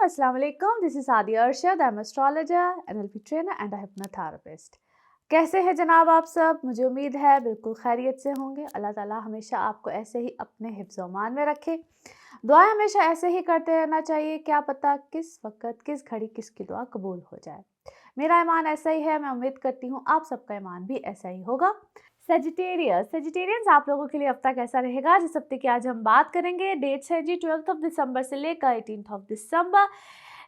अस्सलाम वालेकुम, this is Adiya Arshad. I am astrologer, NLP trainer and a hypnotherapist। कैसे हैं जनाब आप सब? मुझे उम्मीद है बिल्कुल खैरियत से होंगे। अल्लाह ताला हमेशा आपको ऐसे ही अपने हिफ्ज़ व अमान में रखे। दुआएं हमेशा ऐसे ही करते रहना चाहिए, क्या पता किस वक्त किस घड़ी किसकी दुआ कबूल हो जाए। मेरा ईमान ऐसा ही है, मैं उम्मीद करती हूँ आप सबका ईमान भी ऐसा ही होगा। सेजिटेरियंस आप लोगों के लिए हफ्ता कैसा रहेगा, जिस हफ्ते की आज हम बात करेंगे। डेट्स है जी 12 दिसंबर से लेकर 18 दिसंबर।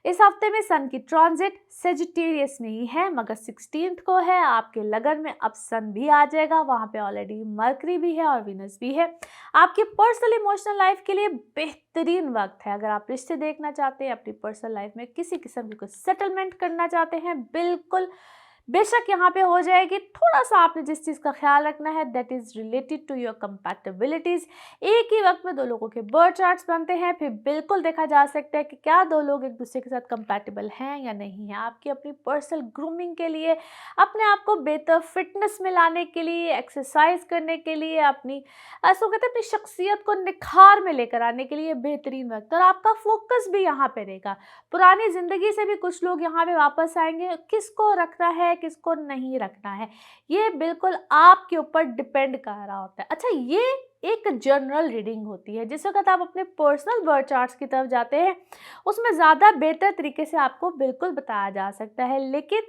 इस हफ्ते में सन की ट्रांजिट सेजिटेरियस में ही है, मगर 16 को है। आपके लगन में अब सन भी आ जाएगा, वहां पे ऑलरेडी मरकरी भी है और विनस भी है। आपकी पर्सनल इमोशनल लाइफ के लिए बेहतरीन वक्त है। अगर आप रिश्ते देखना चाहते हैं, अपनी पर्सनल लाइफ में किसी किस्म की कुछ सेटलमेंट करना चाहते हैं, बिल्कुल बेशक यहाँ पे हो जाएगी। थोड़ा सा आपने जिस चीज़ का ख्याल रखना है, that is related to your compatibilities. एक ही वक्त में दो लोगों के बर्थ चार्ट्स बनते हैं, फिर बिल्कुल देखा जा सकता है कि क्या दो लोग एक दूसरे के साथ कंपैटिबल हैं या नहीं है। आपकी अपनी पर्सनल ग्रूमिंग के लिए, अपने आप को बेहतर फिटनेस में लाने के लिए, एक्सरसाइज करने के लिए, अपनी ऐसा कहते हैं अपनी शख्सियत को निखार में लेकर आने के लिए बेहतरीन वक्त। और आपका फोकस भी यहाँ पे रहेगा। पुरानी ज़िंदगी से भी कुछ लोग यहाँ पे वापस आएंगे। किसको रखना है, किसको नहीं रखना है, ये बिल्कुल आपके ऊपर डिपेंड कर रहा होता है। अच्छा, ये एक जनरल रीडिंग होती है। जिस वक्त आप अपने पर्सनल बर्थ चार्ट्स की तरफ जाते हैं, उसमें ज़्यादा बेहतर तरीके से आपको बिल्कुल बताया जा सकता है। लेकिन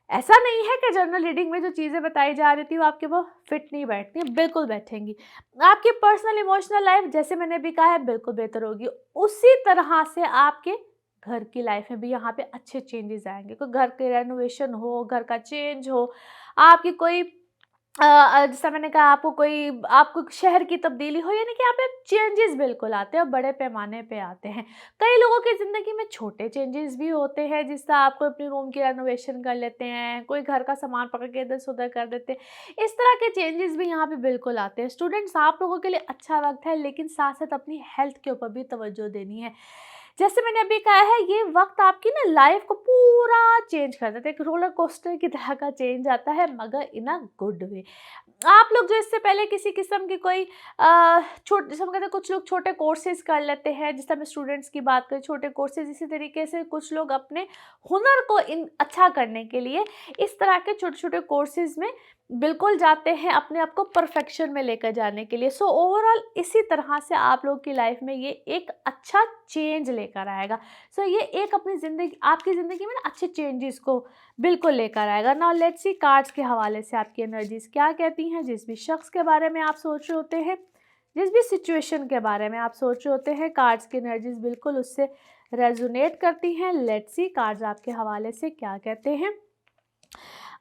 ऐसा नहीं है कि जनरल रीडिंग में जो चीज़ें बताई जा रही थी वो आपके वो फिट नहीं बैठती हैं, बिल्कुल बैठेंगी। आपकी पर्सनल इमोशनल लाइफ, जैसे मैंने भी कहा है, बिल्कुल बेहतर होगी। उसी तरह से आपके घर की लाइफ में भी यहाँ पे अच्छे चेंजेस आएंगे। कोई घर के रेनोवेशन हो, घर का चेंज हो, आपकी कोई जैसा मैंने कहा, आपको शहर की तब्दीली हो, यानी कि यहाँ पे चेंजेस बिल्कुल आते हैं और बड़े पैमाने पे आते हैं। कई लोगों की ज़िंदगी में छोटे चेंजेस भी होते हैं, जिससे आपको अपनी रूम की रेनोवेशन कर लेते हैं, कोई घर का सामान पकड़ के इधर से उधर कर देते हैं। इस तरह के चेंजेस भी यहाँ पे बिल्कुल आते हैं। स्टूडेंट्स, आप लोगों के लिए अच्छा वक्त है, लेकिन साथ साथ अपनी हेल्थ के ऊपर भी तवज्जो देनी है। जैसे मैंने अभी कहा है, ये वक्त आपकी ना लाइफ को पूरा चेंज कर देता है। एक रोलर कोस्टर की तरह का चेंज आता है, मगर इन अ गुड वे। आप लोग जो इससे पहले किसी किस्म की कोई छोटे, जैसे हम कहते हैं कुछ लोग छोटे कोर्सेज कर लेते हैं, जिस तरह स्टूडेंट्स की बात करें, छोटे कोर्सेज। इसी तरीके से कुछ लोग अपने हुनर को अच्छा करने के लिए इस तरह के छोटे छोटे कोर्सेज में बिल्कुल जाते हैं, अपने आप को परफेक्शन में लेकर जाने के लिए। सो ओवरऑल इसी तरह से आप लोग की लाइफ में ये एक अच्छा चेंज लेकर आएगा। सो ये एक अपनी ज़िंदगी, आपकी ज़िंदगी में ना अच्छे चेंजेस को बिल्कुल लेकर आएगा। नाउ लेट्स सी कार्ड्स के हवाले से आपकी एनर्जीज क्या कहती हैं। जिस भी शख्स के बारे में आप सोच रहे होते हैं, जिस भी सिचुएशन के बारे में आप सोच रहे होते हैं, कार्ड्स की एनर्जीज बिल्कुल उससे रेजोनेट करती हैं। लेट्स सी कार्ड्स आपके हवाले से क्या कहते हैं।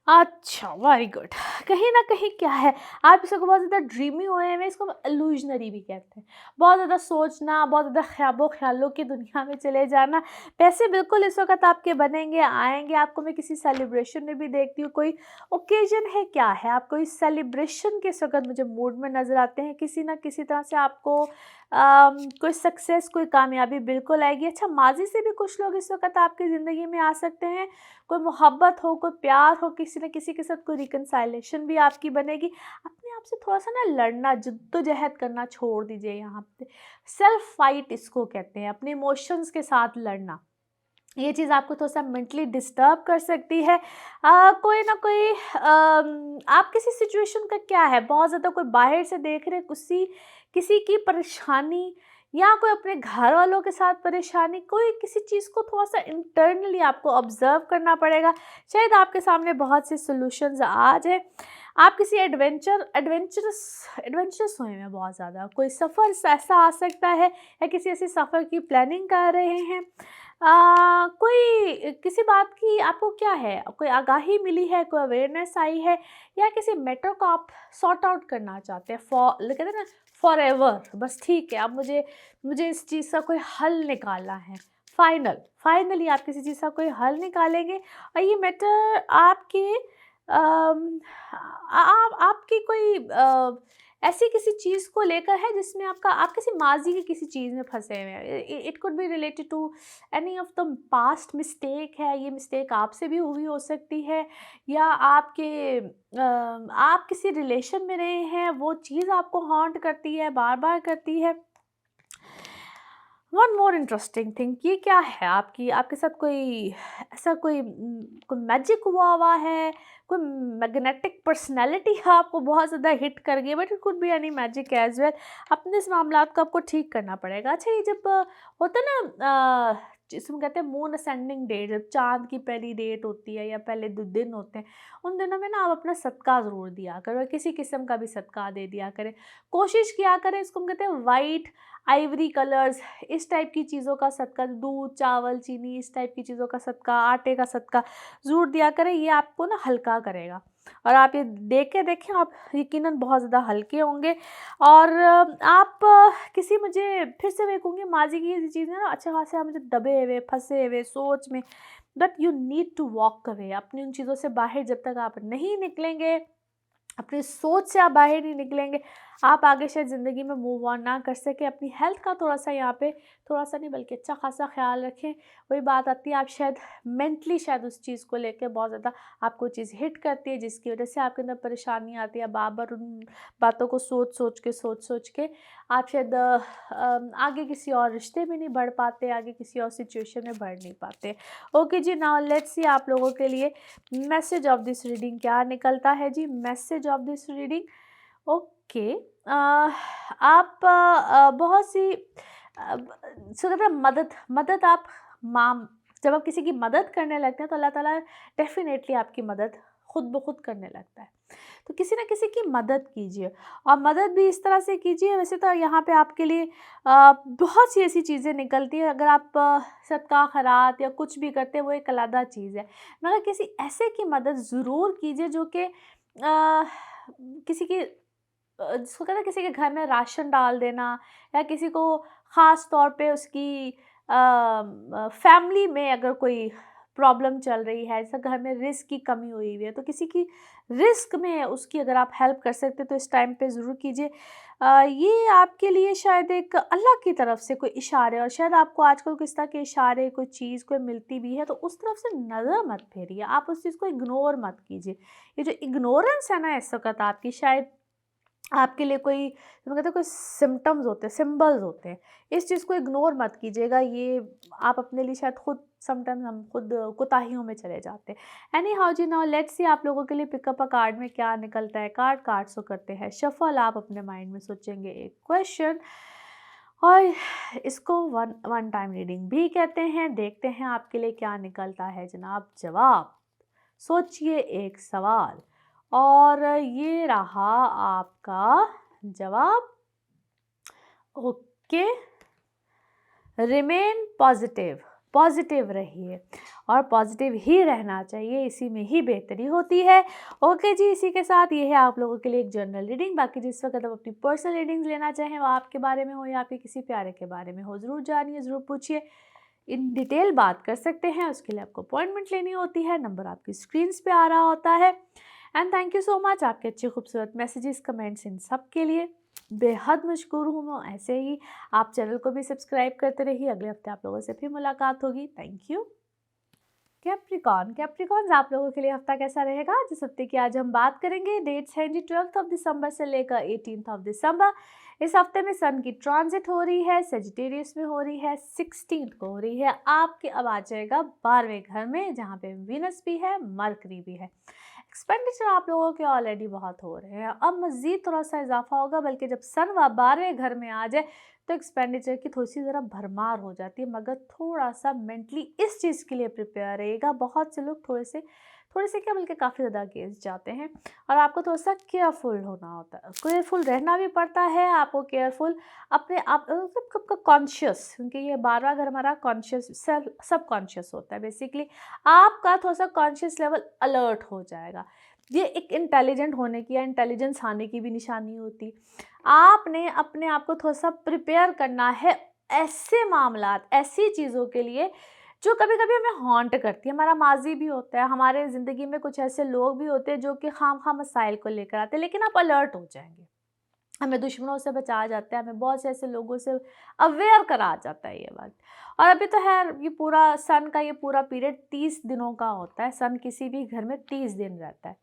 अच्छा, वेरी गुड। कहीं ना कहीं क्या है, आप इसको बहुत ज़्यादा ड्रीमी हुए हैं, इसको इल्यूजनरी भी कहते हैं। बहुत ज़्यादा सोचना, बहुत ज़्यादा ख्याबो ख्यालों की दुनिया में चले जाना। पैसे बिल्कुल इस वक्त आपके बनेंगे, आएंगे। आपको मैं किसी सेलिब्रेशन में भी देखती हूँ, कोई ओकेजन है, क्या है, आपको इस सेलिब्रेशन के इस वक्त मुझे मूड में नज़र आते हैं। किसी ना किसी तरह से आपको कोई सक्सेस, कोई कामयाबी बिल्कुल आएगी। अच्छा, माजी से भी कुछ लोग इस वक्त आपकी ज़िंदगी में आ सकते हैं। कोई मोहब्बत हो, कोई प्यार हो, किसी न किसी के साथ कोई रिकनसाइलेशन भी आपकी बनेगी। अपने आप से थोड़ा सा ना लड़ना, जद्दोजहद करना छोड़ दीजिए। यहाँ पे सेल्फ फाइट इसको कहते हैं, अपने इमोशंस के साथ लड़ना। ये चीज़ आपको थोड़ा सा मेंटली डिस्टर्ब कर सकती है। कोई ना कोई आप किसी सिचुएशन का क्या है, बहुत ज़्यादा कोई बाहर से देख रहे, किसी की परेशानी, या कोई अपने घर वालों के साथ परेशानी, कोई किसी चीज़ को थोड़ा सा इंटरनली आपको ऑब्जर्व करना पड़ेगा। शायद आपके सामने बहुत से सॉल्यूशंस आ जाए। आप किसी एडवेंचरस हुए हैं बहुत ज़्यादा, कोई सफ़र ऐसा आ सकता है, या किसी ऐसे सफ़र की प्लानिंग कर रहे हैं। कोई किसी बात की आपको क्या है, कोई आगाही मिली है, कोई अवेयरनेस आई है, या किसी मैटर को आप सॉर्ट आउट करना चाहते हैं कहते हैं ना फॉर एवर। बस ठीक है, अब मुझे इस चीज़ का कोई हल निकालना है। फाइनली आप किसी चीज़ का कोई हल निकालेंगे, और ये मैटर आपके आपकी कोई ऐसी किसी चीज़ को लेकर है जिसमें आप किसी माजी की किसी चीज़ में फंसे हुए हैं। It could be related to any of the past mistake है। ये मिस्टेक आपसे भी हुई हो सकती है, या आप किसी रिलेशन में रहे हैं, वो चीज़ आपको हॉन्ट करती है, बार बार करती है। वन मोर इंटरेस्टिंग थिंग, ये क्या है आपकी आपके साथ कोई ऐसा कोई मैजिक हुआ है, कोई मैग्नेटिक पर्सनैलिटी आपको बहुत ज़्यादा हिट कर गई, but it could be any magic as well. अपने इस मामलात को आपको ठीक करना पड़ेगा। अच्छा, ये जब होता है ना, जिसमें कहते हैं मून असेंडिंग डे, जब चाँद की पहली डेट होती है या पहले दिन होते हैं, उन दिनों में ना आप अपना सदका ज़रूर दिया करो, किसी किस्म का भी सदका दे दिया करें। कोशिश किया करें, इसको हम कहते हैं वाइट आइवरी कलर्स, इस टाइप की चीज़ों का सदका, दूध चावल चीनी इस टाइप की चीज़ों का सदका, आटे का सदका ज़रूर दिया करें। ये आपको ना हल्का करेगा, और आप ये देख के देखें, आप यकीनन बहुत ज़्यादा हल्के होंगे। और आप किसी, मुझे फिर से मैं कहूँगी, माजी की ये चीज़ें ना अच्छे खासे आप मुझे दबे हुए फंसे हुए सोच में, but you need to walk away. अपनी उन चीज़ों से बाहर जब तक आप नहीं निकलेंगे, अपनी सोच से आप बाहर नहीं निकलेंगे, आप आगे शायद ज़िंदगी में मूव ऑन ना कर सकें। अपनी हेल्थ का थोड़ा-सा यहाँ पे, थोड़ा-सा नहीं बल्कि अच्छा खासा ख़्याल रखें। वही बात आती है, आप शायद मेंटली शायद उस चीज़ को लेके बहुत ज़्यादा आपको चीज़ हिट करती है, जिसकी वजह से आपके अंदर परेशानी आती है। बार-बार उन बातों को सोच-सोच के आप शायद आगे किसी और रिश्ते में नहीं बढ़ पाते, आगे किसी और सिचुएशन में बढ़ नहीं पाते। ओके जी, नाउ लेट्स सी आप लोगों के लिए मैसेज ऑफ दिस रीडिंग क्या निकलता है जी। Message of this reading, okay, आप बहुत सी सो कहते हैं मदद मदद आप माम जब आप किसी की मदद करने लगते हैं, तो अल्लाह ताला डेफिनेटली आपकी मदद खुद ब खुद करने लगता है। तो किसी ना किसी की मदद कीजिए, और मदद भी इस तरह से कीजिए। वैसे तो यहाँ पे आपके लिए बहुत सी ऐसी चीज़ें निकलती हैं, अगर आप सदका खैरात या कुछ भी करते हैं, वो एक अलग चीज़ है, मगर किसी ऐसे की मदद ज़रूर कीजिए जो कि किसी की जिसको कहते हैं किसी के घर में राशन डाल देना, या किसी को ख़ास तौर पे उसकी फैमिली में अगर कोई प्रॉब्लम चल रही है, जैसे घर में रिस्क की कमी हुई हुई है, तो किसी की रिस्क में उसकी अगर आप हेल्प कर सकते हैं तो इस टाइम पे ज़रूर कीजिए। ये आपके लिए शायद एक अल्लाह की तरफ से कोई इशारे, और शायद आपको आजकल किस तरह के इशारे, कोई चीज़ कोई मिलती भी है, तो उस तरफ से नज़र मत फेरिए, आप उस चीज़ को इग्नोर मत कीजिए। ये जो इग्नोरेंस है ना इस वक़्त आपकी, शायद आपके लिए कोई, मैं कहते हैं कोई सिम्पटम्स होते हैं, सिंबल्स होते हैं, इस चीज़ को इग्नोर मत कीजिएगा। ये आप अपने लिए शायद खुद, समटाइम्स हम खुद कोताहियों में चले जाते हैं। एनी हाउ जी, नाउ लेट्स सी आप लोगों के लिए पिकअप अ कार्ड में क्या निकलता है। कार्ड्स को करते हैं शफल, आप अपने माइंड में सोचेंगे एक क्वेश्चन, और इसको वन टाइम रीडिंग भी कहते हैं। देखते हैं आपके लिए क्या निकलता है जनाब जवाब। सोचिए एक सवाल, और ये रहा आपका जवाब। ओके, रिमेन पॉजिटिव, पॉजिटिव रहिए, और पॉजिटिव ही रहना चाहिए, इसी में ही बेहतरी होती है। ओके जी, इसी के साथ ये है आप लोगों के लिए एक जनरल रीडिंग। बाकी जिस वक्त आप अपनी पर्सनल रीडिंग्स लेना चाहें, वो आपके बारे में हो या आपके किसी प्यारे के बारे में हो, ज़रूर जानिए, ज़रूर पूछिए, इन डिटेल बात कर सकते हैं। उसके लिए आपको अपॉइंटमेंट लेनी होती है, नंबर आपकी स्क्रीन्स पे आ रहा होता है। And thank you so much आपके अच्छे खूबसूरत मैसेजेस, कमेंट्स, इन सब के लिए बेहद मशकूर हूँ मैं। ऐसे ही आप चैनल को भी सब्सक्राइब करते रहिए। अगले हफ्ते आप लोगों से फिर मुलाकात होगी। Thank you. कैप्रिकॉन्स, आप लोगों के लिए हफ्ता कैसा रहेगा, जिस हफ्ते की आज हम बात करेंगे। डेट्स हैं जी 12 दिसंबर से लेकर 18 दिसंबर। इस हफ्ते में सन की ट्रांजिट हो रही है, सेजिटेरियस में हो रही है, 16 को हो रही है। आपके अब आ जाएगा 12वें घर में, जहाँ पे वीनस भी है, मरकरी भी है। एक्सपेंडिचर आप लोगों के ऑलरेडी बहुत हो रहे हैं, अब मज़ीद थोड़ा सा इजाफा होगा, बल्कि जब सन 12वें घर में आ जाए तो एक्सपेंडिचर की थोड़ी सी ज़रा भरमार हो जाती है, मगर थोड़ा सा मेंटली इस चीज़ के लिए प्रिपेयर रहेगा। बहुत से लोग थोड़े से क्या बल्कि काफ़ी ज़्यादा अगेंस्ट जाते हैं, और आपको थोड़ा सा केयरफुल होना होता है, केयरफुल रहना भी पड़ता है आपको। केयरफुल अपने आप कब कॉन्शियस, क्योंकि ये 12वां घर हमारा कॉन्शियस सब कॉन्शियस होता है बेसिकली। आपका थोड़ा सा कॉन्शियस लेवल अलर्ट हो जाएगा। ये एक इंटेलिजेंट होने की या इंटेलिजेंस आने की भी निशानी होती। आपने अपने आप को थोड़ा सा प्रिपेयर करना है ऐसे मामलात, ऐसी चीज़ों के लिए जो कभी कभी हमें हॉन्ट करती है। हमारा माजी भी होता है, हमारे ज़िंदगी में कुछ ऐसे लोग भी होते हैं जो कि खामखा मसाइल को लेकर आते हैं, लेकिन आप अलर्ट हो जाएंगे। हमें दुश्मनों से बचाया जाता है, हमें बहुत से ऐसे लोगों से अवेयर करा जाता है ये बात। और अभी तो है, ये पूरा सन का ये पूरा पीरियड 30 दिनों का होता है। सन किसी भी घर में 30 दिन रहता है।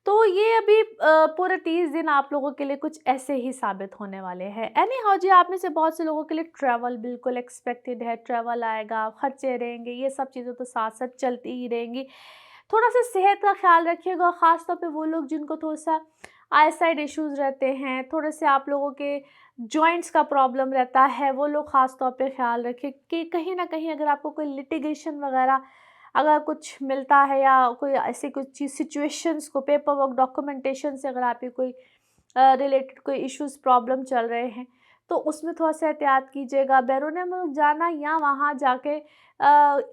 तो ये अभी पूरे 30 दिन आप लोगों के लिए कुछ ऐसे ही साबित होने वाले हैं। एनी हाउ जी, आप में से बहुत से लोगों के लिए ट्रैवल बिल्कुल एक्सपेक्टेड है, ट्रैवल आएगा, खर्चे रहेंगे, ये सब चीज़ें तो साथ साथ चलती ही रहेंगी। थोड़ा सा सेहत का ख्याल रखिएगा, ख़ास तौर पे वो लोग जिनको थोड़ा सा आई साइड इश्यूज़ रहते हैं, थोड़े से आप लोगों के जॉइंट्स का प्रॉब्लम रहता है, वो लोग ख़ास तौर पे ख्याल रखें कि कहीं ना कहीं अगर आपको कोई लिटिगेशन वगैरह अगर कुछ मिलता है या कोई ऐसी कुछ चीज़ सिचुएशंस को पेपर वर्क डॉक्यूमेंटेशन से अगर आपके कोई रिलेटेड कोई इश्यूज प्रॉब्लम चल रहे हैं, तो उसमें थोड़ा सा एहतियात कीजिएगा। बैरून मुल्क जाना या वहाँ जाके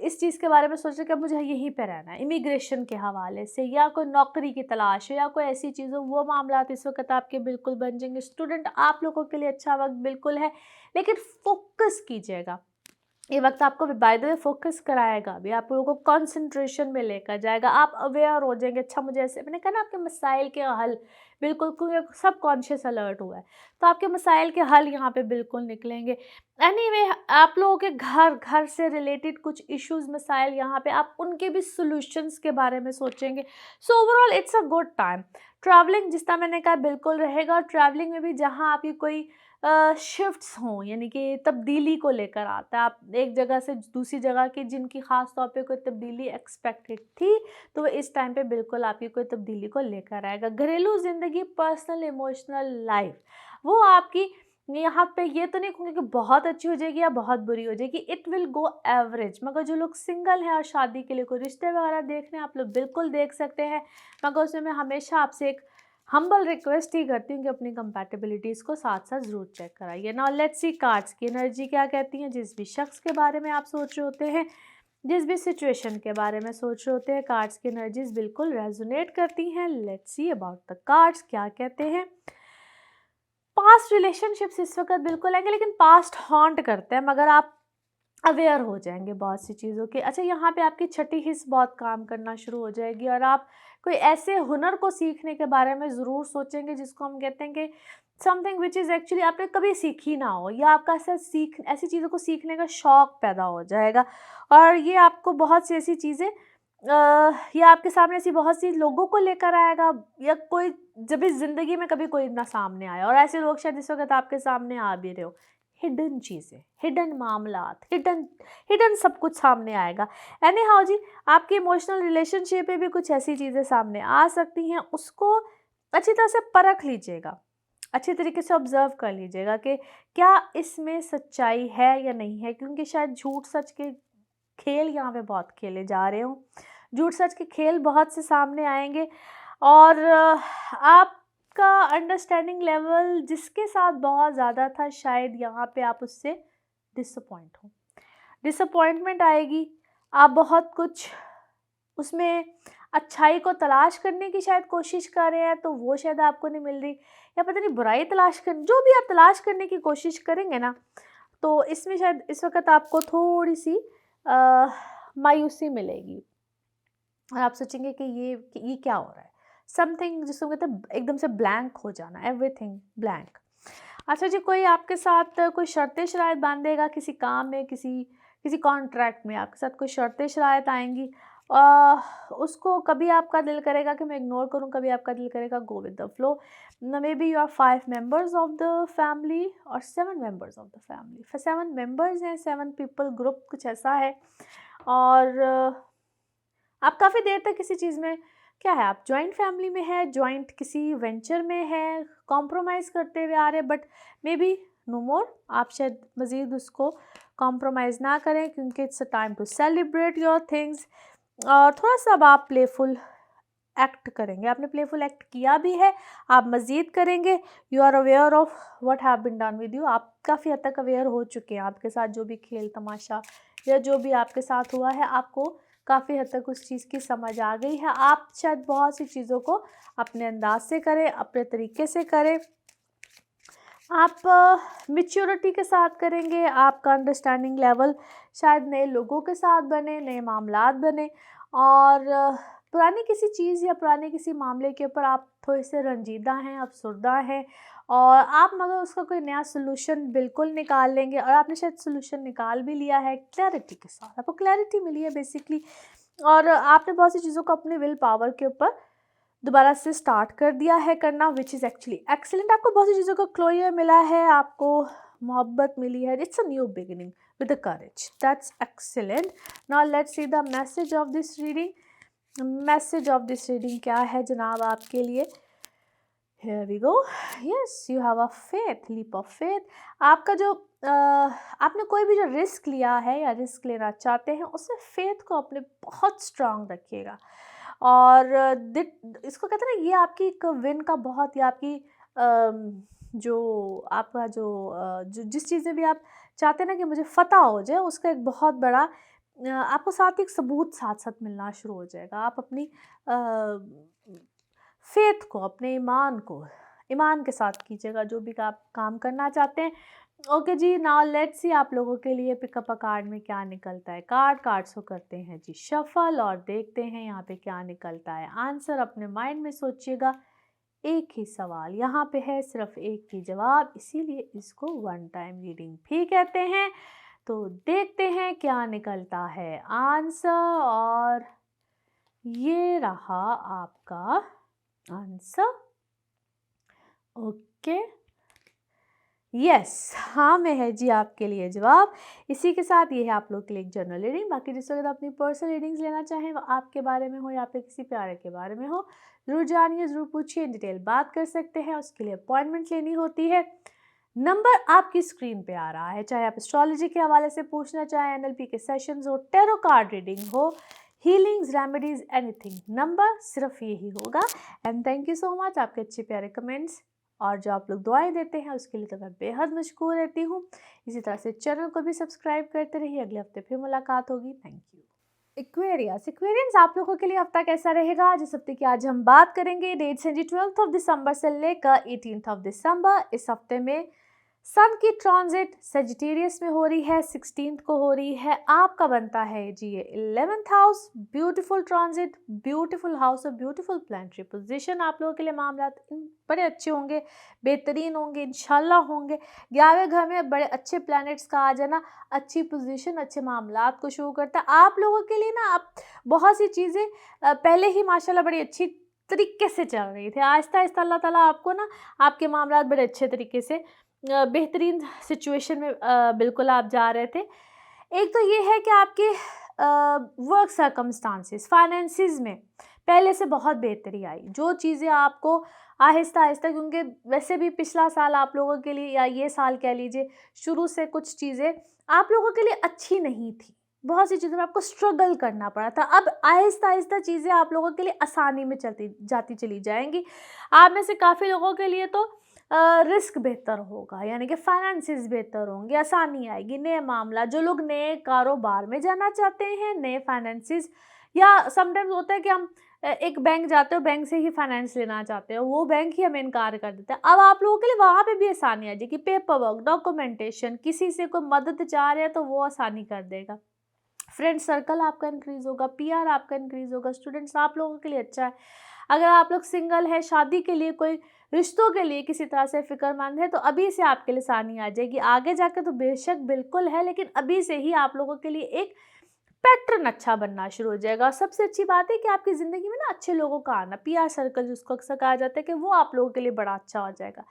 इस चीज़ के बारे में सोचें कि अब मुझे यहीं पे रहना है, इमिग्रेशन के हवाले से या कोई नौकरी की तलाश है या कोई ऐसी चीज़ हो, वो मामला इस वक्त आपके बिल्कुल बन जाएंगे। स्टूडेंट आप लोगों के लिए अच्छा वक्त बिल्कुल है, लेकिन फोकस कीजिएगा। ये वक्त आपको बाय द वे फोकस कराएगा भी, आप लोगों को कंसंट्रेशन में लेकर जाएगा, आप अवेयर हो जाएंगे। अच्छा, मुझे ऐसे मैंने कहा ना, आपके मसाइल के हल बिल्कुल, क्योंकि सब कॉन्शियस अलर्ट हुआ है, तो आपके मसाइल के हल यहाँ पे बिल्कुल निकलेंगे। एनीवे, आप लोगों के घर से रिलेटेड कुछ इश्यूज मसाइल यहाँ पे आप उनके भी सॉल्यूशंस के बारे में सोचेंगे। So overall it's a good time. Travelling जिस तरह मैंने कहा बिल्कुल रहेगा, और ट्रैवलिंग में भी जहाँ आपकी कोई शिफ्ट्स हों, यानी कि तब्दीली को लेकर आता है, आप एक जगह से दूसरी जगह की जिनकी ख़ास तौर पे कोई तब्दीली एक्सपेक्टेड थी, तो वो इस टाइम पे बिल्कुल आपकी कोई तब्दीली को लेकर आएगा। घरेलू ज़िंदगी, पर्सनल इमोशनल लाइफ, वो आपकी यहाँ पे ये तो नहीं कहूँगी कि बहुत अच्छी हो जाएगी या बहुत बुरी हो जाएगी, इट विल गो एवरेज। मगर जो लोग सिंगल हैं और शादी के लिए कोई रिश्ते वगैरह देख रहे हैं, आप लोग बिल्कुल देख सकते हैं। मगर उसमें मैं हमेशा आपसे एक हम्बल रिक्वेस्ट ही करती हूँ कि अपनी कंपैटिबिलिटीज़ को साथ साथ ज़रूर चेक कराइए। नाउ लेट्स सी कार्ड्स की एनर्जी क्या कहती हैं। जिस भी शख्स के बारे में आप सोच रहे होते हैं, जिस भी सिचुएशन के बारे में सोच रहे होते हैं, कार्ड्स की एनर्जीज बिल्कुल रेजोनेट करती हैं। Let's see about the cards क्या कहते हैं। पास्ट रिलेशनशिप्स इस वक्त बिल्कुल आएंगे, लेकिन पास्ट हॉन्ट करते हैं, मगर आप अवेयर हो जाएंगे बहुत सी चीज़ों के। अच्छा, यहाँ पे आपकी छठी हिस्स बहुत काम करना शुरू हो जाएगी, और आप कोई ऐसे हुनर को सीखने के बारे में ज़रूर सोचेंगे जिसको हम कहते हैं कि समथिंग विच इज़ एक्चुअली आपने कभी सीखी ना हो, या आपका ऐसी चीज़ों को सीखने का शौक़ पैदा हो जाएगा। और ये आपको बहुत सी ऐसी चीज़ें या आपके सामने ऐसी बहुत सी लोगों को लेकर आएगा, या कोई जब इस ज़िंदगी में कभी कोई ना सामने आया, और ऐसे लोग शायद इस वक्त आपके सामने आ भी रहे हो। हिडन चीज़ें, हिडन मामलात, हिडन हिडन सब कुछ सामने आएगा। एनी हाउ जी, आपकी इमोशनल रिलेशनशिप में भी कुछ ऐसी चीज़ें सामने आ सकती हैं, उसको अच्छी तरह से परख लीजिएगा, अच्छी तरीके से ऑब्जर्व कर लीजिएगा कि क्या इसमें सच्चाई है या नहीं है, क्योंकि शायद झूठ सच के खेल यहाँ पे बहुत खेले जा रहे हो। झूठ सच के खेल बहुत से सामने आएंगे, और आपका अंडरस्टैंडिंग लेवल जिसके साथ बहुत ज़्यादा था, शायद यहाँ पे आप उससे डिसअपॉइंट हो, डिसअपॉइंटमेंट आएगी। आप बहुत कुछ उसमें अच्छाई को तलाश करने की शायद कोशिश कर रहे हैं, तो वो शायद आपको नहीं मिल रही, या पता नहीं बुराई तलाश कर, जो भी आप तलाश करने की कोशिश करेंगे ना, तो इसमें शायद इस वक्त आपको थोड़ी सी मायूसी मिलेगी, और आप सोचेंगे कि ये क्या हो रहा है, समथिंग जिसको कहते हैं एकदम से ब्लैंक हो जाना, एवरीथिंग ब्लैंक। अच्छा जी, कोई आपके साथ कोई शर्तें शराइत बांधेगा किसी काम में, किसी किसी कॉन्ट्रैक्ट में आपके साथ कोई शर्तें शराइत आएंगी, उसको कभी आपका दिल करेगा कि मैं इग्नोर करूं, कभी आपका दिल करेगा go with the flow. Maybe you are 5 members of the family और 7 members of the family, 7 members हैं, 7 पीपल ग्रुप, कुछ ऐसा है। और आप काफ़ी देर तक किसी चीज़ में, क्या है, आप जॉइंट फैमिली में है, जॉइंट किसी वेंचर में है, कॉम्प्रोमाइज़ करते हुए आ रहे, but maybe no more, आप शायद मज़ीद उसको कॉम्प्रोमाइज़ ना करें, क्योंकि it's a time to celebrate your things. और थोड़ा सा अब आप प्लेफुल एक्ट करेंगे, आपने प्लेफुल एक्ट किया भी है, आप मज़ीद करेंगे। You are aware of what have been done with you, आप काफ़ी हद तक अवेयर हो चुके हैं, आपके साथ जो भी खेल तमाशा या जो भी आपके साथ हुआ है, आपको काफ़ी हद तक उस चीज़ की समझ आ गई है। आप शायद बहुत सी चीज़ों को अपने अंदाज से करें, अपने तरीके से करें, आप मैच्योरिटी के साथ करेंगे, आपका अंडरस्टैंडिंग लेवल शायद नए लोगों के साथ बने, नए मामलात बने, और पुरानी किसी चीज़ या पुराने किसी मामले के ऊपर आप थोड़े से रंजीदा हैं, अफसरदा हैं, और आप मगर उसका कोई नया सोल्यूशन बिल्कुल निकाल लेंगे, और आपने शायद सोल्यूशन निकाल भी लिया है क्लैरिटी के साथ, आपको क्लैरिटी मिली है बेसिकली, और आपने बहुत सी चीज़ों को अपने विल पावर के ऊपर दोबारा से स्टार्ट कर दिया है करना, विच इज़ एक्चुअली एक्सीलेंट। आपको बहुत सी चीज़ों का क्लोजर मिला है, आपको मोहब्बत मिली है। It's a new beginning with the courage, that's excellent. Now let's see the message of this reading. Message of this reading क्या है जनाब आपके लिए? Here we go. Yes, you have a faith, leap of faith. आपका जो आपने कोई भी जो रिस्क लिया है या रिस्क लेना चाहते हैं, उसमें फेथ को अपने बहुत स्ट्रांग रखिएगा। और इसको कहते हैं ना, ये आपकी एक विन का बहुत ही आपकी जो आपका जो जिस चीज़ में भी आप चाहते हैं ना कि मुझे फतह हो जाए, उसका एक बहुत बड़ा आपको साथ ही एक सबूत साथ साथ मिलना शुरू हो जाएगा। आप अपनी फेथ को, अपने ईमान को ईमान के साथ कीजिएगा जो भी आप काम करना चाहते हैं। ओके जी, नाउ लेट्स सी आप लोगों के लिए पिकअप अ कार्ड में क्या निकलता है। कार्ड्स को करते हैं जी शफल और देखते हैं यहाँ पे क्या निकलता है। आंसर अपने माइंड में सोचिएगा। एक ही सवाल यहाँ पे है, सिर्फ एक ही जवाब, इसीलिए इसको वन टाइम रीडिंग भी कहते हैं। तो देखते हैं क्या निकलता है आंसर, और ये रहा आपका आंसर। ओके, यस, हाँ में है जी आपके लिए जवाब। इसी के साथ ये है आप लोग के लिए एक जनरल रीडिंग। बाकी जिस वक्त अपनी पर्सनल रीडिंग्स लेना चाहें, वो आपके बारे में हो या फिर किसी प्यारे के बारे में हो, ज़रूर जानिए, ज़रूर पूछिए, डिटेल बात कर सकते हैं। उसके लिए अपॉइंटमेंट लेनी होती है। नंबर आपकी स्क्रीन पे आ रहा है, चाहे आप एस्ट्रोलॉजी के हवाले से पूछना चाहें, एनएलपी के सेशंस हो, टैरो कार्ड रीडिंग हो, हीलिंग्स, रेमेडीज, एनीथिंग, नंबर सिर्फ यही होगा। And thank you so much आपके अच्छे प्यारे कमेंट्स और जो आप लोग दुआएं देते हैं उसके लिए तो मैं बेहद मशकूर रहती हूँ। इसी तरह से चैनल को भी सब्सक्राइब करते रहिए। अगले हफ्ते फिर मुलाकात होगी। Thank you. एक्वेरियंस आप लोगों के लिए हफ्ता कैसा रहेगा? जिस हफ्ते की आज हम बात करेंगे, डेट्स हैं जी 12 दिसंबर से लेकर 18 दिसंबर। इस हफ्ते में सन की ट्रांजिट सेजिटेरियस में हो रही है, 16 को हो रही है। आपका बनता है जी ये 11th house, beautiful transit, beautiful house और ब्यूटीफुल प्लानिटरी पोजीशन। आप लोगों के लिए मामला बड़े अच्छे होंगे, बेहतरीन होंगे, इंशाल्लाह होंगे। 11वें घर में बड़े अच्छे प्लैनेट्स का आ जाना अच्छी पोजीशन, अच्छे मामला को शुरू करता है आप लोगों के लिए ना। आप बहुत सी चीज़ें पहले ही माशाल्लाह बड़ी अच्छी तरीके से चल रही थी, आहिस्ता आहिस्ता अल्लाह ताला आपको ना आपके मामला बड़े अच्छे तरीके से बेहतरीन सिचुएशन में बिल्कुल आप जा रहे थे। एक तो ये है कि आपके वर्क सर्कमस्टांसेस, फाइनेंसिस में पहले से बहुत बेहतरी आई। जो चीज़ें आपको आहिस्ता आहिस्ता, क्योंकि वैसे भी पिछला साल आप लोगों के लिए या ये साल कह लीजिए, शुरू से कुछ चीज़ें आप लोगों के लिए अच्छी नहीं थी, बहुत सी चीज़ों में आपको स्ट्रगल करना पड़ा था। अब आहिस्ता आहिस्ता चीज़ें आप लोगों के लिए आसानी में चलती जाती चली जाएंगी। आप में से काफ़ी लोगों के लिए तो रिस्क बेहतर होगा, यानी कि फाइनेंसिस बेहतर होंगे, आसानी आएगी, नए मामला, जो लोग नए कारोबार में जाना चाहते हैं, नए फाइनेंसिस, या समटाइम्स होता है कि हम एक बैंक जाते हो, बैंक से ही फाइनेंस लेना चाहते हो, वो बैंक ही हमें इनकार कर देता है। अब आप लोगों के लिए वहाँ पे भी आसानी आ जाएगी, पेपर वर्क, डॉक्यूमेंटेशन, किसी से कोई मदद चाह रहे हैं तो वो आसानी कर देगा। फ्रेंड सर्कल आपका इंक्रीज होगा, पीआर आपका इंक्रीज होगा। स्टूडेंट्स आप लोगों के लिए अच्छा है। अगर आप लोग सिंगल है, शादी के लिए, कोई रिश्तों के लिए किसी तरह से फिक्रमंद है, तो अभी से आपके लिए आसानी आ जाएगी। आगे जाकर तो बेशक बिल्कुल है, लेकिन अभी से ही आप लोगों के लिए एक पैटर्न अच्छा बनना शुरू हो जाएगा। और सबसे अच्छी बात है कि आपकी ज़िंदगी में ना अच्छे लोगों का आना, पीआर सर्कल जिसको अक्सर कहा जाता है, कि वो आप लोगों के लिए बड़ा अच्छा हो जाएगा।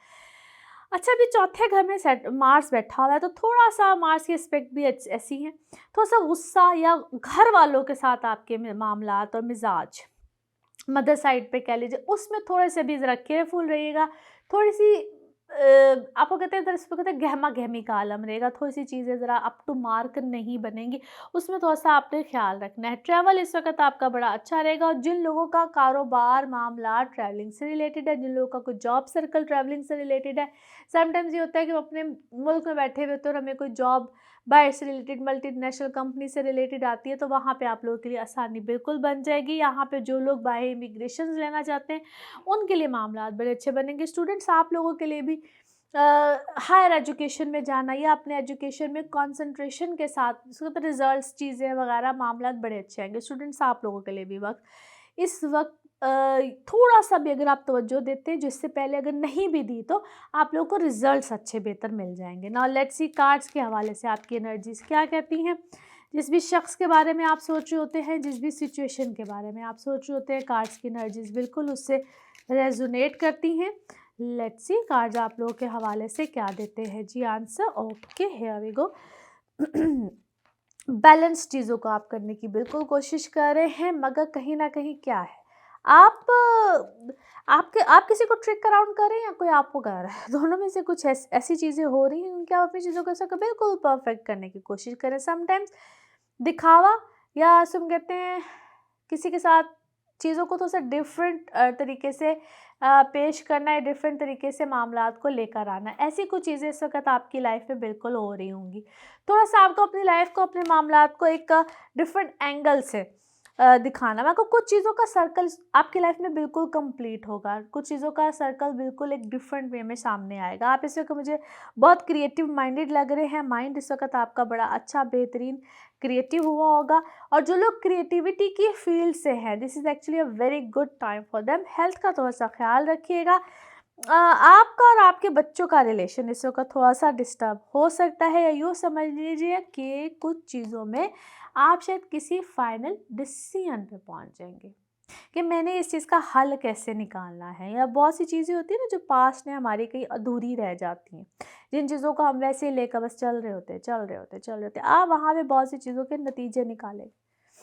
अच्छा, अभी चौथे घर में मार्स बैठा हुआ है, तो थोड़ा सा मार्स की एस्पेक्ट भी ऐसी हैं, थोड़ा सा गुस्सा या घर वालों के साथ आपके मामलात और मिजाज, मदर साइड पे कह लीजिए, उसमें थोड़े से भी ज़रा केयरफुल रहिएगा। थोड़ी सी आपको कहते हैं, इसको कहते हैं गहमा गहमी का आलम रहेगा। थोड़ी सी चीज़ें ज़रा अप टू मार्क नहीं बनेंगी, उसमें थोड़ा सा आपने ख्याल रखना है। ट्रैवल इस वक्त आपका बड़ा अच्छा रहेगा। और जिन लोगों का कारोबार मामला ट्रैवलिंग से रिलेटेड है, जिन लोगों का कोई जॉब सर्कल ट्रैवलिंग से रिलेटेड है, समटाइम्स ये होता है कि हम अपने मुल्क में बैठे हुए तो हमें कोई जॉब बाहर से रिलेटेड मल्टीनेशनल कंपनी से रिलेटेड आती है, तो वहाँ पे आप लोगों के लिए आसानी बिल्कुल बन जाएगी। यहाँ पे जो लोग बाहर इमिग्रेशन लेना चाहते हैं, उनके लिए मामला बड़े अच्छे बनेंगे। स्टूडेंट्स आप लोगों के लिए भी हायर एजुकेशन में जाना या अपने एजुकेशन में कंसंट्रेशन के साथ, उसके तो रिजल्ट्स, चीज़ें वगैरह मामला बड़े अच्छे आएंगे। स्टूडेंट्स आप लोगों के लिए भी इस वक्त थोड़ा सा भी अगर आप तवज्जो देते हैं, जिससे पहले अगर नहीं भी दी, तो आप लोगों को रिजल्ट्स अच्छे बेहतर मिल जाएंगे। नाउ लेट्स सी कार्ड्स के हवाले से आपकी एनर्जीज क्या कहती हैं। जिस भी शख्स के बारे में आप सोच रहे होते हैं, जिस भी सिचुएशन के बारे में आप सोच रहे होते हैं, कार्ड्स की एनर्जीज बिल्कुल उससे रेजोनेट करती हैं। लेट्स सी कार्ड्स आप लोगों के हवाले से क्या देते हैं जी answer. Okay, here we go. Balance चीज़ों को आप करने की बिल्कुल कोशिश कर रहे हैं, मगर कहीं ना कहीं क्या है, आप किसी को ट्रिक अराउंड कर रहे हैं या कोई आपको कर रहा है। दोनों में से कुछ ऐसी चीज़ें हो रही हैं कि आप अपनी चीज़ों को बिल्कुल परफेक्ट करने की कोशिश करें। समटाइम्स दिखावा या सुन कहते हैं किसी के साथ चीज़ों को थोड़ा सा डिफरेंट तरीके से पेश करना है, डिफरेंट तरीके से मामलात को लेकर आना, ऐसी कुछ चीज़ें इस वक्त आपकी लाइफ में बिल्कुल हो रही होंगी। थोड़ा सा आपको अपनी लाइफ को, अपने मामलात को एक डिफरेंट एंगल से दिखाना। मैं आपको कुछ चीज़ों का सर्कल आपकी लाइफ में बिल्कुल कंप्लीट होगा, कुछ चीज़ों का सर्कल बिल्कुल एक डिफरेंट वे में सामने आएगा। आप इस वक्त मुझे बहुत क्रिएटिव माइंडेड लग रहे हैं। माइंड इस वक्त आपका बड़ा अच्छा बेहतरीन क्रिएटिव हुआ होगा, और जो लोग क्रिएटिविटी की फील्ड से हैं, this is actually a very good time for them. Health का थोड़ा सा ख्याल रखिएगा। आपका और आपके बच्चों का रिलेशन इस वक्त थोड़ा सा डिस्टर्ब हो सकता है, या यूँ समझ लीजिए कि कुछ चीज़ों में आप शायद किसी फाइनल डिसीजन पे पहुंच जाएंगे कि मैंने इस चीज़ का हल कैसे निकालना है। या बहुत सी चीज़ें होती हैं ना जो पास्ट में हमारी कहीं अधूरी रह जाती हैं, जिन चीज़ों को हम वैसे ही लेकर बस चल रहे होते आप वहाँ पे बहुत सी चीज़ों के नतीजे निकाले,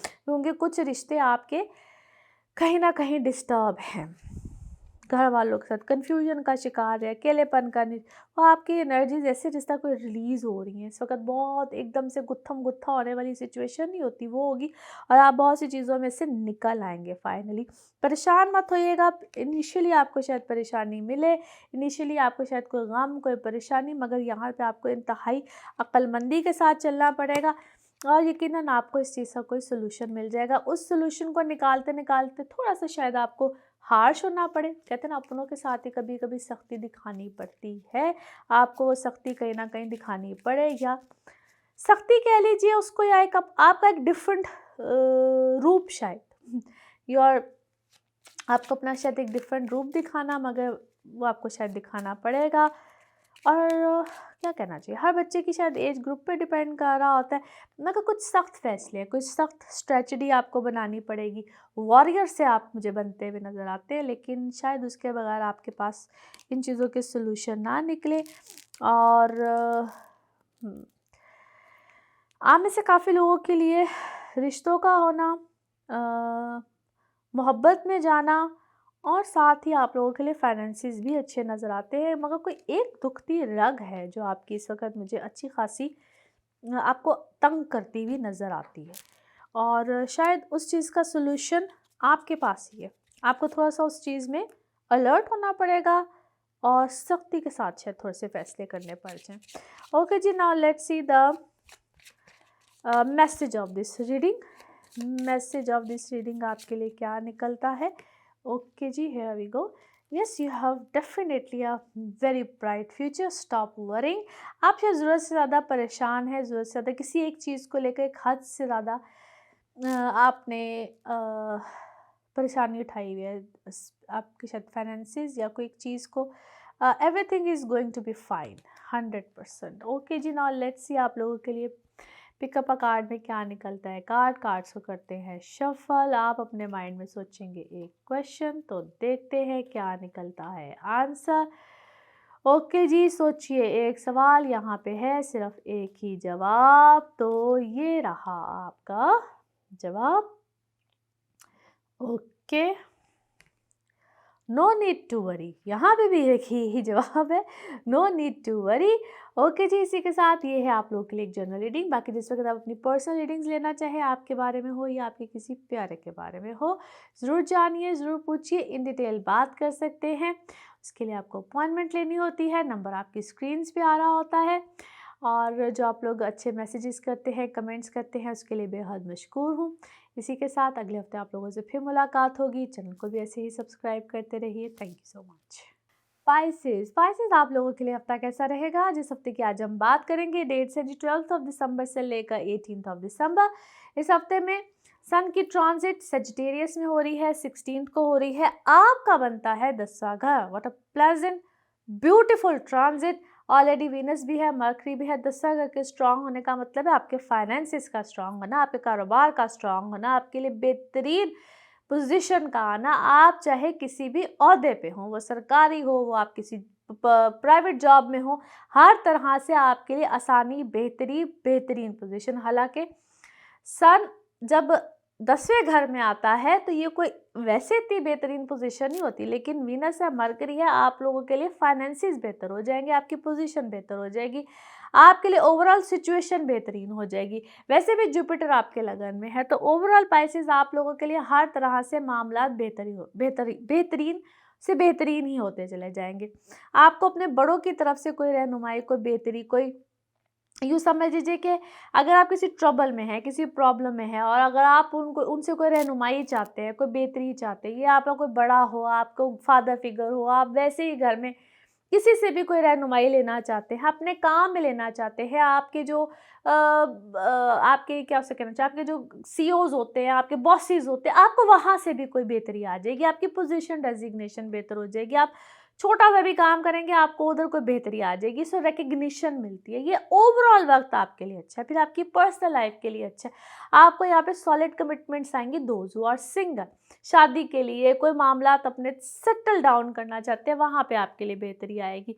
क्योंकि कुछ रिश्ते आपके कहीं ना कहीं डिस्टर्ब हैं, घर वालों के साथ कन्फ्यूजन का शिकार है, अकेलेपन का वो आपकी एनर्जी जैसे जिस तरह कोई रिलीज़ हो रही है इस वक्त। बहुत एकदम से गुत्थम गुत्था होने वाली सिचुएशन नहीं होती, वो होगी, और आप बहुत सी चीज़ों में से निकल आएंगे फाइनली। परेशान मत होइएगा। इनिशियली आपको शायद परेशानी मिले, इनिशियली आपको शायद कोई गम, कोई परेशानी, मगर यहाँ पर आपको इंतहाई अक्लमंदी के साथ चलना पड़ेगा, और यकीनन आपको इस चीज़ का कोई सोल्यूशन मिल जाएगा। उस सोल्यूशन को निकालते निकालते थोड़ा सा शायद आपको हार्श होना पड़े। कहते हैं ना, अपनों के साथ ही कभी कभी सख्ती दिखानी पड़ती है। आपको वो सख्ती कहीं ना कहीं दिखानी पड़े, या सख्ती कह लीजिए उसको, या एक आपका एक डिफरेंट रूप शायद, योर आपको अपना शायद एक डिफरेंट रूप दिखाना, मगर वो आपको शायद दिखाना पड़ेगा। और क्या कहना चाहिए, हर बच्चे की शायद एज ग्रुप पे डिपेंड कर रहा होता है, मगर कुछ सख्त फैसले, कुछ सख्त स्ट्रेटजी आपको बनानी पड़ेगी। वॉरियर से आप मुझे बनते हुए नज़र आते हैं, लेकिन शायद उसके बगैर आपके पास इन चीज़ों के सोल्यूशन ना निकले। और आप में से काफ़ी लोगों के लिए रिश्तों का होना, मोहब्बत में जाना, और साथ ही आप लोगों के लिए फाइनेंसिस भी अच्छे नज़र आते हैं, मगर कोई एक दुखती रग है जो आपकी इस वक्त मुझे अच्छी खासी आपको तंग करती हुई नज़र आती है, और शायद उस चीज़ का सोल्यूशन आपके पास ही है। आपको थोड़ा सा उस चीज़ में अलर्ट होना पड़ेगा, और सख्ती के साथ शायद थोड़े से फैसले करने पड़ जाएं। ओके जी, now let's see the message of this reading. Message of this reading आपके लिए क्या निकलता है। ओके जी, here we go. Yes, you have definitely a very bright future, stop worrying. आप शायद ज़रूरत से ज़्यादा परेशान है, ज़रूरत से ज़्यादा किसी एक चीज़ को लेकर एक हद से ज़्यादा आपने परेशानी उठाई हुई है। आपकी शायद फाइनेंसिस या कोई एक चीज़ को, everything is going to be fine 100%। Okay जी, नाउ लेट्स सी आप लोगों के लिए पिकअप अ कार्ड में क्या निकलता है। कार्ड्स को करते हैं शफल। आप अपने माइंड में सोचेंगे एक क्वेश्चन, तो देखते हैं क्या निकलता है आंसर। ओके जी, सोचिए एक सवाल, यहाँ पे है सिर्फ एक ही जवाब, तो ये रहा आपका जवाब। Okay, no need to worry, यहाँ पे भी एक ही जवाब है, no need to worry. Okay जी, इसी के साथ ये है आप लोगों के लिए एक जनरल रीडिंग। बाकी जिस वक्त आप अपनी पर्सनल रीडिंग्स लेना चाहे, आपके बारे में हो या आपके किसी प्यारे के बारे में हो, ज़रूर जानिए, ज़रूर पूछिए, इन डिटेल बात कर सकते हैं। उसके लिए आपको अपॉइंटमेंट लेनी होती है, नंबर आपकी स्क्रीन्स पे आ रहा होता है। और जो आप लोग अच्छे मैसेजेस करते हैं, कमेंट्स करते हैं, उसके लिए बेहद मशकूर हूँ। इसी के साथ अगले हफ्ते आप लोगों से फिर मुलाकात होगी। चैनल को भी ऐसे ही सब्सक्राइब करते रहिए। Thank you so much. Spices आप लोगों के लिए हफ्ता कैसा रहेगा। जिस हफ्ते की आज हम बात करेंगे, डेट्स है जी 12 दिसंबर से लेकर 18 दिसंबर। इस हफ्ते में सन की ट्रांजिट सेजिटेरियस में हो रही है, 16 को हो रही है। आपका बनता है 10वां घर। What a pleasant beautiful transit already Venus भी है, मर्करी भी है। 10 के स्ट्रांग होने का मतलब है आपके फाइनेंसिस का स्ट्रांग होना, आपके कारोबार का स्ट्रांग होना, आपके लिए बेहतरीन पोजीशन का आना। आप चाहे किसी भी ओहदे पे हो, वो सरकारी हो, वो आप किसी प्राइवेट जॉब में हो, हर तरह से आपके लिए आसानी, बेहतरीन पोजीशन। हालांकि सन जब 10वें घर में आता है तो ये कोई वैसे इतनी बेहतरीन पोजीशन नहीं होती, लेकिन वीनस है, मरकरी है, आप लोगों के लिए फाइनेंसिस बेहतर हो जाएंगे, आपकी पोजीशन बेहतर हो जाएगी, आपके लिए ओवरऑल सिचुएशन बेहतरीन हो जाएगी। वैसे भी जुपिटर आपके लगन में है, तो ओवरऑल पाइसेस आप लोगों के लिए हर तरह से मामला बेहतरीन ही होते चले जाएंगे। आपको अपने बड़ों की तरफ से कोई रहनुमाई, कोई बेहतरी, कोई यूँ समझ लीजिए कि अगर आप किसी ट्रबल में हैं, किसी प्रॉब्लम में हैं, और अगर आप उनसे कोई रहनुमाई चाहते हैं, कोई बेहतरी चाहते हैं, या आपका कोई बड़ा हो, आपको फादर फिगर हो, आप वैसे ही घर में किसी से भी कोई रहनुमाई लेना चाहते हैं, अपने काम में लेना चाहते हैं, आपके जो आपके क्या उसे कहना चाहिए, आपके जो सीईओज होते हैं, आपके बॉसेस होते हैं, आपको वहाँ से भी कोई बेहतरी आ जाएगी, आपकी पोजीशन डेजिग्नेशन बेहतर हो जाएगी। आप छोटा सा भी काम करेंगे, आपको उधर कोई बेहतरी आ जाएगी, सो रिकग्निशन मिलती है। ये ओवरऑल वक्त आपके लिए अच्छा है। फिर आपकी पर्सनल लाइफ के लिए अच्छा है, आपको यहाँ पे सॉलिड कमिटमेंट्स आएंगी। दोज हू आर सिंगल, शादी के लिए कोई मामला अपने सेटल डाउन करना चाहते हैं, वहाँ पे आपके लिए बेहतरी आएगी।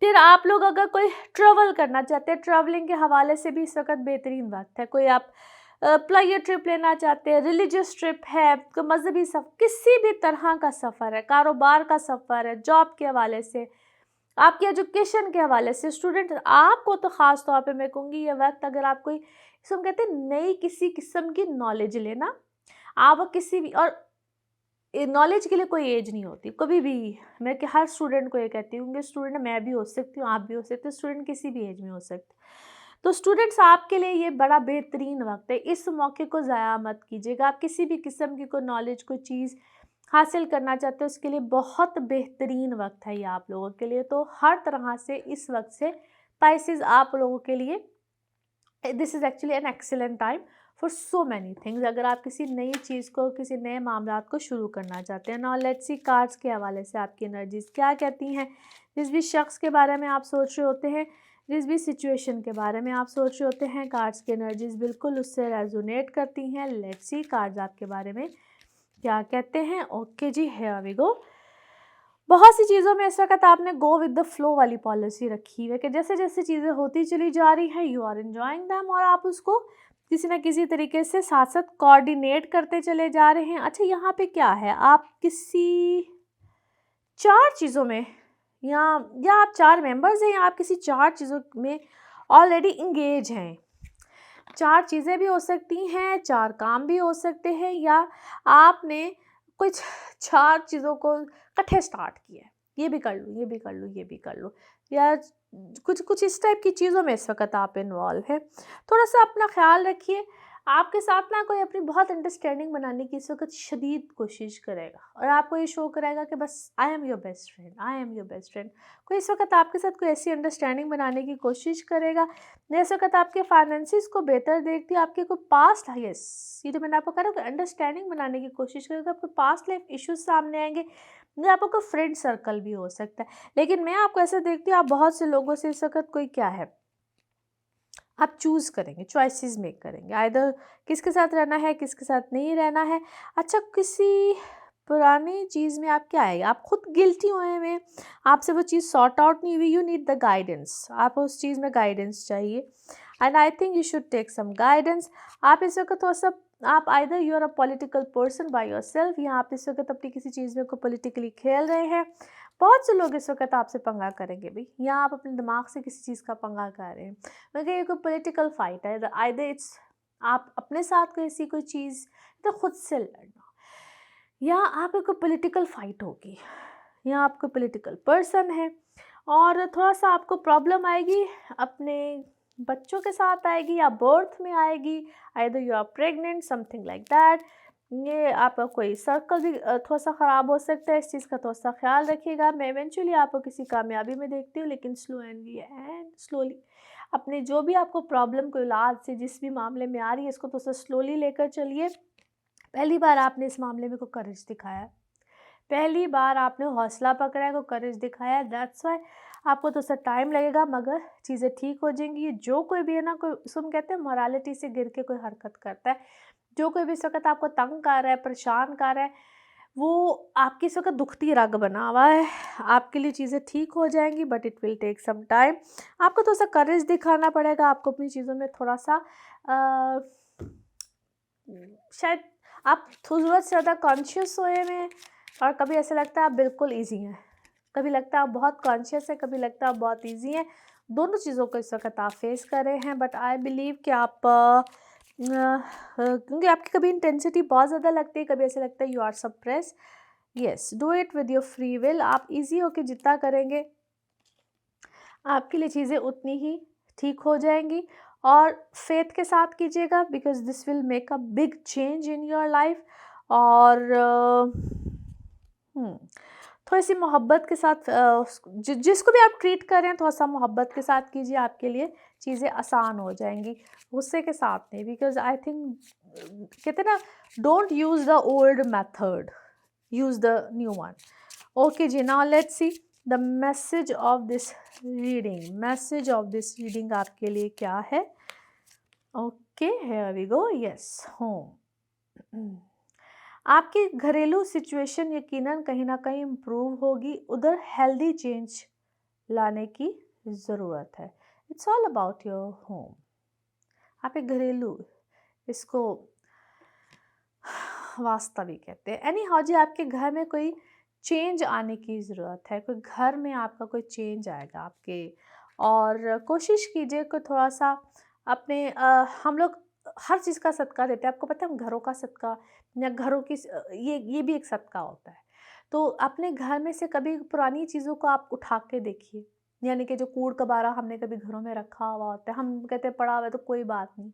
फिर आप लोग अगर कोई ट्रैवल करना चाहते हैं, ट्रैवलिंग के हवाले से भी इस वक्त बेहतरीन वक्त है। कोई आप प्लेजर ट्रिप लेना चाहते हैं, रिलीजियस ट्रिप है, कोई मजहबी सफ़र, किसी भी तरह का सफ़र है, कारोबार का सफ़र है, जॉब के हवाले से, आपकी एजुकेशन के हवाले से, स्टूडेंट, आपको तो ख़ास तौर पे मैं कहूँगी ये वक्त, अगर आप कोई इसको हम कहते हैं नई किसी किस्म की नॉलेज लेना, आप किसी भी, और नॉलेज के लिए कोई एज नहीं होती कभी भी। मैं कि हर स्टूडेंट को ये कहती हूँ कि स्टूडेंट मैं भी हो सकती हूँ, आप भी हो सकते हो, स्टूडेंट किसी भी एज में हो सकते। तो स्टूडेंट्स, आपके लिए ये बड़ा बेहतरीन वक्त है, इस मौके को ज़ाया मत कीजिएगा। आप किसी भी किस्म की कोई नॉलेज, कोई चीज़ हासिल करना चाहते हो, उसके लिए बहुत बेहतरीन वक्त है ये आप लोगों के लिए। तो हर तरह से इस वक्त से पाइसेस आप लोगों के लिए, this is actually an excellent time for so many things. अगर आप किसी नई चीज़ को, किसी नए मामलात को शुरू करना चाहते हैं। नाउ लेट्स सी कार्ड्स के हवाले से आपकी एनर्जीज क्या कहती हैं। जिस भी शख्स के बारे में आप सोच रहे होते हैं, जिस भी सिचुएशन के बारे में आप सोच रहे होते हैं, कार्ड्स की एनर्जीज बिल्कुल उससे रेजोनेट करती हैं। लेट्स सी कार्ड्स आपके बारे में क्या कहते हैं। ओके जी, हियर वी गो। बहुत सी चीज़ों में इस वक्त आपने गो विद द फ्लो वाली पॉलिसी रखी है कि जैसे जैसे चीज़ें होती चली जा रही हैं, यू आर एंजॉइंग दैम, और आप उसको किसी ना किसी तरीके से साथ साथ कोऑर्डिनेट करते चले जा रहे हैं। अच्छा, यहाँ पे क्या है, आप किसी 4 चीज़ों में, या आप 4 मेंबर्स हैं, या आप किसी 4 चीज़ों में ऑलरेडी इंगेज हैं। 4 चीज़ें भी हो सकती हैं, 4 काम भी हो सकते हैं, या आपने कुछ 4 चीज़ों को इकट्ठे स्टार्ट किया है, ये भी कर लूँ, ये भी कर लूँ, ये भी कर लूँ, या कुछ इस टाइप की चीज़ों में इस वक्त आप इन्वॉल्व हैं। थोड़ा सा अपना ख्याल रखिए। आपके साथ ना कोई अपनी बहुत अंडरस्टैंडिंग बनाने की इस वक्त शदीद कोशिश करेगा, और आपको ये शो कराएगा कि बस I am your best friend, I am your best friend. कोई इस वक्त आपके साथ कोई ऐसी अंडरस्टैंडिंग बनाने की कोशिश करेगा। इस वक्त आपके फाइनेंसिस को बेहतर देखती है, आपके कोई पास्ट, यस, ये तो मैंने आपको कहा, कोई अंडरस्टैंडिंग बनाने की कोशिश करेगा, आपके पास्ट लाइफ इश्यूज सामने आएंगे, या आपका कोई फ्रेंड सर्कल भी हो सकता है। लेकिन मैं आपको ऐसा देखती हूँ, आप बहुत से लोगों से इस वक्त कोई क्या है, आप चूज़ करेंगे, चॉइसेस मेक करेंगे, आइदर किसके साथ रहना है, किसके साथ नहीं रहना है। अच्छा, किसी पुरानी चीज़ में आप क्या है, आप खुद गिल्टी हुए हैं, आपसे वो चीज़ सॉर्ट आउट नहीं हुई, यू नीड द गाइडेंस, आप उस चीज़ में गाइडेंस चाहिए, and I think you should take some guidance. आप इस वक्त थोड़ा सा, आप either you are a political person by yourself, या आप इस वक्त अपनी किसी चीज़ में को पॉलिटिकली खेल रहे हैं। बहुत से लोग इस वक्त आपसे पंगा करेंगे भाई, या आप अपने दिमाग से किसी चीज़ का पंगा कर रहे हैं। मगर ये कोई पॉलिटिकल फाइट है, आइदर इट्स आप अपने साथ कोई ऐसी कोई चीज़, तो खुद से लड़ना, या आपको कोई पॉलिटिकल फाइट होगी, या आप कोई पॉलिटिकल पर्सन है, और थोड़ा सा आपको प्रॉब्लम आएगी अपने बच्चों के साथ आएगी, या बर्थ में आएगी, either you are pregnant, something like that. ये आपका कोई सर्कल भी थोड़ा सा ख़राब हो सकता है, इस चीज़ का थोड़ा सा ख्याल रखिएगा। मैं इवेंचुअली आपको किसी कामयाबी में देखती हूँ, लेकिन स्लोली अपने जो भी आपको प्रॉब्लम, कोई औलाद से जिस भी मामले में आ रही है, इसको थोड़ा सा स्लोली लेकर चलिए। पहली बार आपने इस मामले में कोई करेज दिखाया है, पहली बार आपने हौसला पकड़ा है, कोई करेज दिखाया है, दैट्स वाई आपको तो सा टाइम लगेगा मगर चीज़ें ठीक हो जाएंगी। जो कोई भी है ना, कोई उसको हम कहते हैं मोरालिटी से गिर के कोई हरकत करता है, जो कोई भी इस वक्त आपको तंग कर रहा है, परेशान कर रहा है, वो आपकी इस वक्त दुखती रग बना हुआ है। आपके लिए चीज़ें ठीक हो जाएंगी but it will take some time. आपको थोड़ा सा करेज दिखाना पड़ेगा, आपको अपनी चीज़ों में थोड़ा सा शायद आप ज़रूरत से ज़्यादा कॉन्शियस हुए में, और कभी ऐसा लगता है आप बिल्कुल ईजी हैं, कभी लगता है आप बहुत कॉन्शियस है, कभी लगता है आप बहुत ईजी हैं। दोनों चीज़ों को इस वक्त आप फेस कर रहे हैं बट आई बिलीव कि आप क्योंकि आपकी कभी इंटेंसिटी बहुत ज़्यादा लगती है, कभी ऐसा लगता है you are suppress. Yes, do it with your free will. आप इजी होके जितना करेंगे आपके लिए चीज़ें उतनी ही ठीक हो जाएंगी, और फेथ के साथ कीजिएगा because this will make a big change in your life. और थोड़ी सी मोहब्बत के साथ जिसको भी आप ट्रीट कर रहे हैं थोड़ा सा मोहब्बत के साथ कीजिए, आपके लिए चीज़ें आसान हो जाएंगी। गुस्से के साथ नहीं, बिकॉज आई थिंक कहते हैं ना, don't use the old method, use the new one. Okay जी, now let's see the message of this reading. Message of this reading आपके लिए क्या है? Okay, here we go. Yes, home. आपकी घरेलू सिचुएशन यकीनन कहीं ना कहीं इम्प्रूव होगी, उधर हेल्दी चेंज लाने की ज़रूरत है। It's all about your home. आप एक घरेलू, इसको वास्तविक कहते हैं। एनी हाउ जी, आपके घर में कोई चेंज आने की ज़रूरत है, कोई घर में आपका कोई चेंज आएगा आपके, और कोशिश कीजिए कि थोड़ा सा अपने हम लोग हर चीज़ का सदका देते हैं, आपको पता है, हम घरों का सदका या घरों की ये भी एक सदका होता है। तो अपने घर में से कभी पुरानी चीज़ों को आप उठा के देखिए, यानी कि जो कूड़ कबारा हमने कभी घरों में रखा हुआ होता है, हम कहते हैं पड़ा हुआ है तो कोई बात नहीं,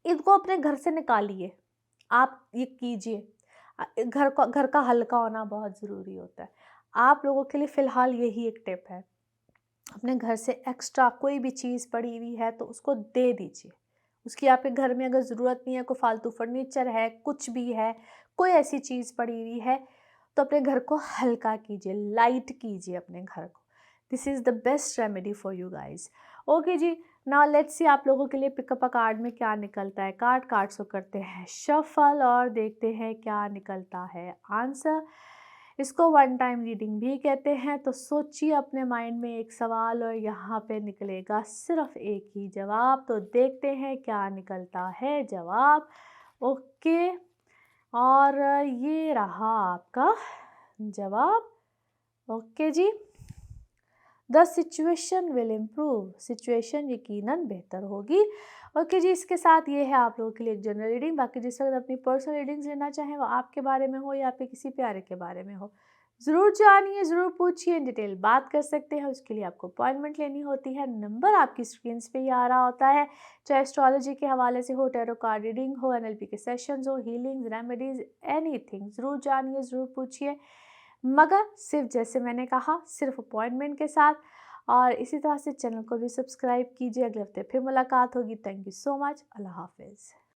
इनको अपने घर से निकालिए। आप ये कीजिए। घर का हल्का होना बहुत ज़रूरी होता है। आप लोगों के लिए फ़िलहाल यही एक टिप है, अपने घर से एक्स्ट्रा कोई भी चीज़ पड़ी हुई है तो उसको दे दीजिए। उसकी आपके घर में अगर ज़रूरत नहीं है, कोई फ़ालतू फर्नीचर है, कुछ भी है, कोई ऐसी चीज़ पड़ी हुई है, तो अपने घर को हल्का कीजिए, लाइट कीजिए अपने घर को। This is the best remedy for you guys. Okay जी, नाउ लेट्स सी आप लोगों के लिए पिकअप अ कार्ड में क्या निकलता है। कार्ड्स को करते हैं शफल और देखते हैं क्या निकलता है आंसर। इसको वन टाइम रीडिंग भी कहते हैं। तो सोचिए अपने माइंड में एक सवाल और यहाँ पे निकलेगा सिर्फ एक ही जवाब। तो देखते हैं क्या निकलता है जवाब। ओके, और ये रहा आपका जवाब। ओके जी, the situation will improve. Situation यकीनन बेहतर होगी। ओके जी, इसके साथ ये है आप लोगों के लिए एक जनरल रीडिंग। बाकी जिस वक्त अपनी पर्सनल रीडिंग्स लेना चाहें वो आपके बारे में हो या आपके किसी प्यारे के बारे में हो, ज़रूर जानिए, ज़रूर पूछिए, इन डिटेल बात कर सकते हैं। उसके लिए आपको अपॉइंटमेंट लेनी होती है। नंबर आपकी स्क्रीन पे ही आ रहा होता है। चाहे एस्ट्रोलॉजी के हवाले से हो, टैरो कार्ड रीडिंग हो, एनएलपी के सेशंस हो, हीलिंग्स, रेमेडीज़, एनीथिंग, ज़रूर जानिए, ज़रूर पूछिए, मगर सिर्फ जैसे मैंने कहा, सिर्फ अपॉइंटमेंट के साथ। और इसी तरह से चैनल को भी सब्सक्राइब कीजिए। अगले हफ्ते फिर मुलाकात होगी। Thank you so much. अल्लाह हाफिज़।